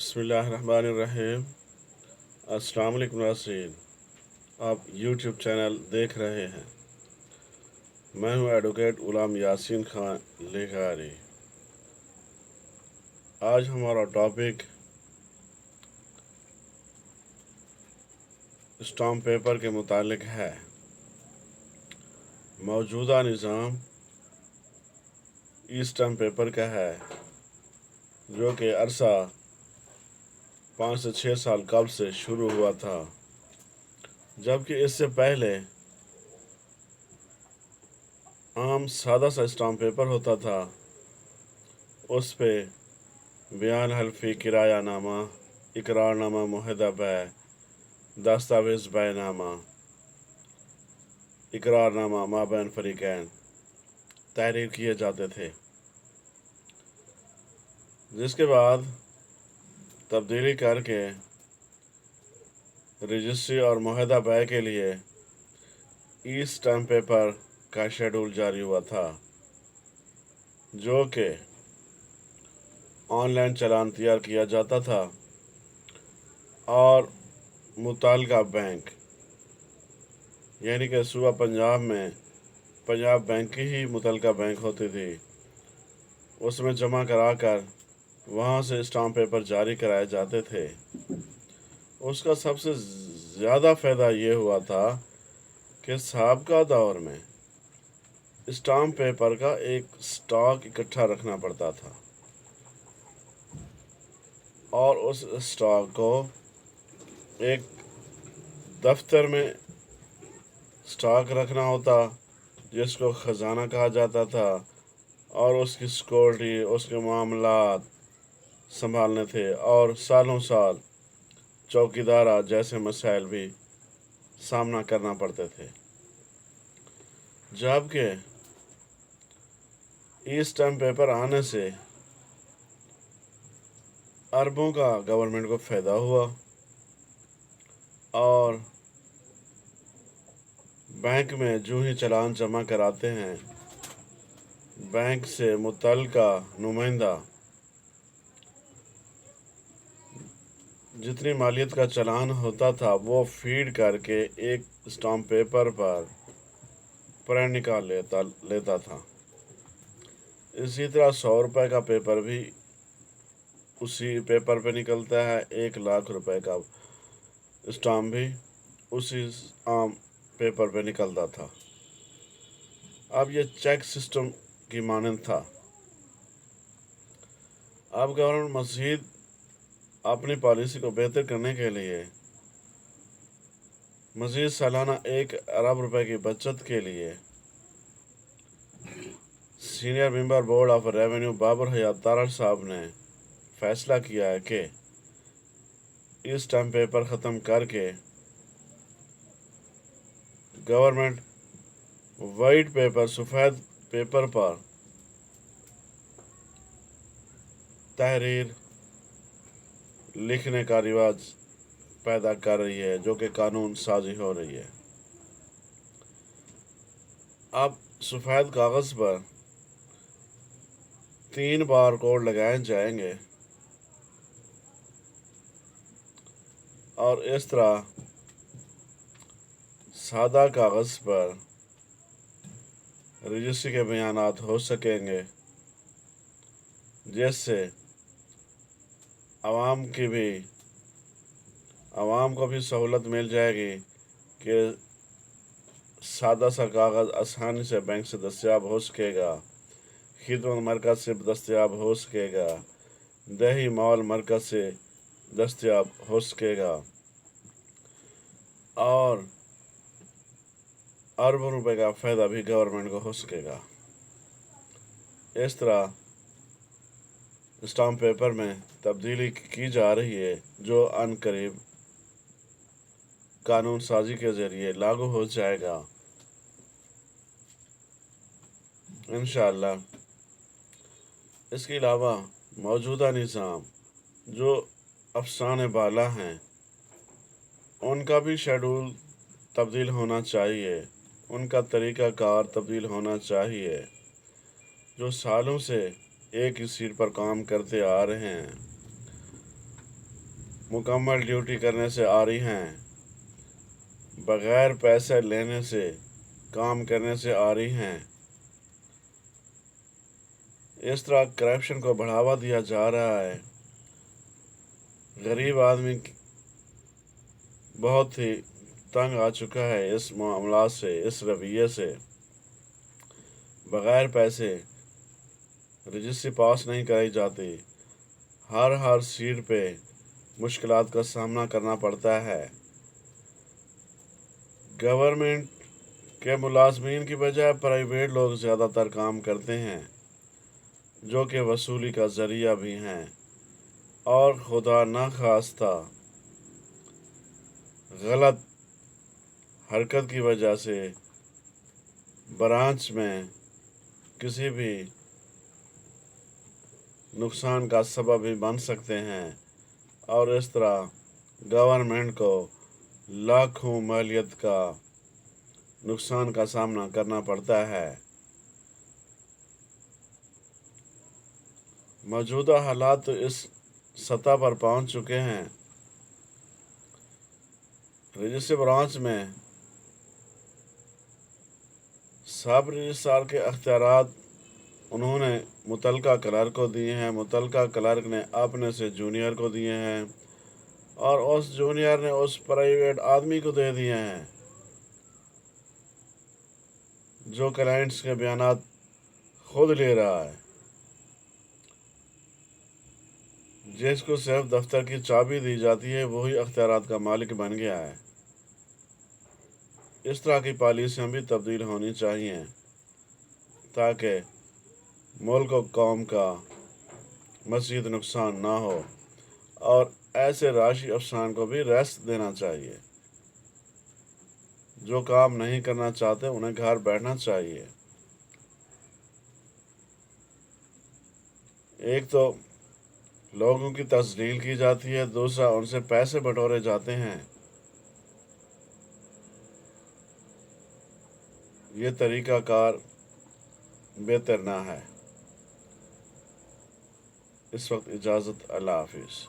बिस्मिल्लाहिर्रहमानिर्रहीम। अस्सलाम वालेकुम नाज़रीन, आप यूट्यूब चैनल देख रहे हैं। मैं हूं एडवोकेट गुलाम यासीन खान लेगारी। आज हमारा टॉपिक स्टाम्प पेपर के मुतालिक है। मौजूदा निज़ाम ई स्टाम्प पेपर का है, जो कि अरसा 5 से 6 साल कबल से शुरू हुआ था, जबकि इससे पहले आम सादा सा स्टाम्प पेपर होता था। उस पे बयान हल्फी, किरायानामा, इकरारनामा, मुहदा बै, दस्तावेज़ बैनामा, इकरारनामा माबैन फरीकैन तहरीर किए जाते थे, जिसके बाद तब्दीली करके रजिस्ट्री और मुहदा बै के लिए ई स्टाम्प पेपर का शेड्यूल जारी हुआ था, जो कि ऑनलाइन चालान तैयार किया जाता था और मुताल्लिका बैंक यानी कि सूबा पंजाब में पंजाब बैंक की ही मुतल्लिका बैंक होती थी, उसमें जमा करा कर वहाँ से स्टाम्प पेपर जारी कराए जाते थे। उसका सबसे ज़्यादा फ़ायदा ये हुआ था कि साबका दौर में स्टाम्प पेपर का एक स्टॉक इकट्ठा रखना पड़ता था और उस स्टॉक को एक दफ्तर में स्टॉक रखना होता, जिसको ख़जाना कहा जाता था, और उसकी सिक्योरिटी, उसके मामलात संभालने थे और सालों साल चौकीदारा जैसे मसाइल भी सामना करना पड़ते थे। जबकि ई स्टाम्प पेपर आने से अरबों का गवर्नमेंट को फ़ायदा हुआ और बैंक में जो ही चालान जमा कराते हैं, बैंक से मुतल्लिका नुमाइंदा जितनी मालियत का चालान होता था वो फीड करके एक स्टाम्प पेपर पर प्रिंट निकाल लेता था। इसी तरह 100 रुपये का पेपर भी उसी पेपर पे निकलता है, 1 लाख रुपए का स्टाम्प भी उसी आम पेपर पे निकलता था। अब ये चेक सिस्टम की मानंद था। अब गवर्नमेंट मज़ीद अपनी पॉलिसी को बेहतर करने के लिए मज़ीद सालाना 1 अरब रुपए की बचत के लिए senior member board of revenue Babar Hayat Tarar साहब ने फैसला किया है कि इस स्टाम्प पेपर ख़त्म करके गवर्नमेंट वाइट पेपर, सफ़ेद पेपर पर तहरीर लिखने का रिवाज पैदा कर रही है, जो कि कानून साजी हो रही है। अब सफ़ेद कागज़ पर 3 बार कोड लगाए जाएंगे और इस तरह सादा कागज़ पर रजिस्ट्री के बयानात हो सकेंगे, जिससे आवाम को भी सहूलत मिल जाएगी कि सादा सा कागज़ आसानी से बैंक से दस्तयाब हो सकेगा, खिदमत मरकज़ से दस्तयाब हो सकेगा, दही मॉल मरकज़ से दस्तयाब हो सकेगा और अरबों रुपए का फ़ायदा भी गवर्नमेंट को हो सकेगा। इस तरह स्टाम्प पेपर में तब्दीली की जा रही है, जो अनकरीब कानून साजी के ज़रिए लागू हो जाएगा इंशाअल्लाह। इसके अलावा मौजूदा निज़ाम जो अफसाने बाला हैं, उनका भी शेड्यूल तब्दील होना चाहिए, उनका तरीक़ा कार तब्दील होना चाहिए। जो सालों से एक ही सीट पर काम करते आ रहे हैं, مکمل ڈیوٹی کرنے سے عاری ہیں، بغیر پیسے لینے سے کام کرنے سے عاری ہیں۔ اس طرح کرپشن کو بڑھاوا دیا جا رہا ہے۔ غریب آدمی بہت ہی تنگ آ چکا ہے اس معاملات سے، اس رویے سے۔ بغیر پیسے رجسٹری پاس نہیں کرائی جاتی، ہر سیٹ پہ مشکلات کا سامنا کرنا پڑتا ہے۔ گورنمنٹ کے ملازمین کی بجائے پرائیویٹ لوگ زیادہ تر کام کرتے ہیں، جو کہ وصولی کا ذریعہ بھی ہیں، اور خدا نخواستہ غلط حرکت کی وجہ سے برانچ میں کسی بھی نقصان کا سبب بھی بن سکتے ہیں، اور اس طرح گورنمنٹ کو لاکھوں مالیت کا نقصان کا سامنا کرنا پڑتا ہے۔ موجودہ حالات تو اس سطح پر پہنچ چکے ہیں، رجسٹری برانچ میں سب رجسٹرار کے اختیارات انہوں نے متعلقہ کلرک کو دیے ہیں، متعلقہ کلرک نے اپنے سے جونیئر کو دیے ہیں، اور اس جونیئر نے اس پرائیویٹ آدمی کو دے دیے ہیں جو کلائنٹس کے بیانات خود لے رہا ہے، جس کو صرف دفتر کی چابی دی جاتی ہے وہی اختیارات کا مالک بن گیا ہے۔ اس طرح کی پالیسیاں بھی تبدیل ہونی چاہیے تاکہ ملک و قوم کا مزید نقصان نہ ہو، اور ایسے راشی افسران کو بھی ریسٹ دینا چاہیے۔ جو کام نہیں کرنا چاہتے انہیں گھر بیٹھنا چاہیے۔ ایک تو لوگوں کی تذلیل کی جاتی ہے، دوسرا ان سے پیسے بٹورے جاتے ہیں۔ یہ طریقہ کار بہتر نہ ہے۔ اس وقت اجازت، اللہ حافظ۔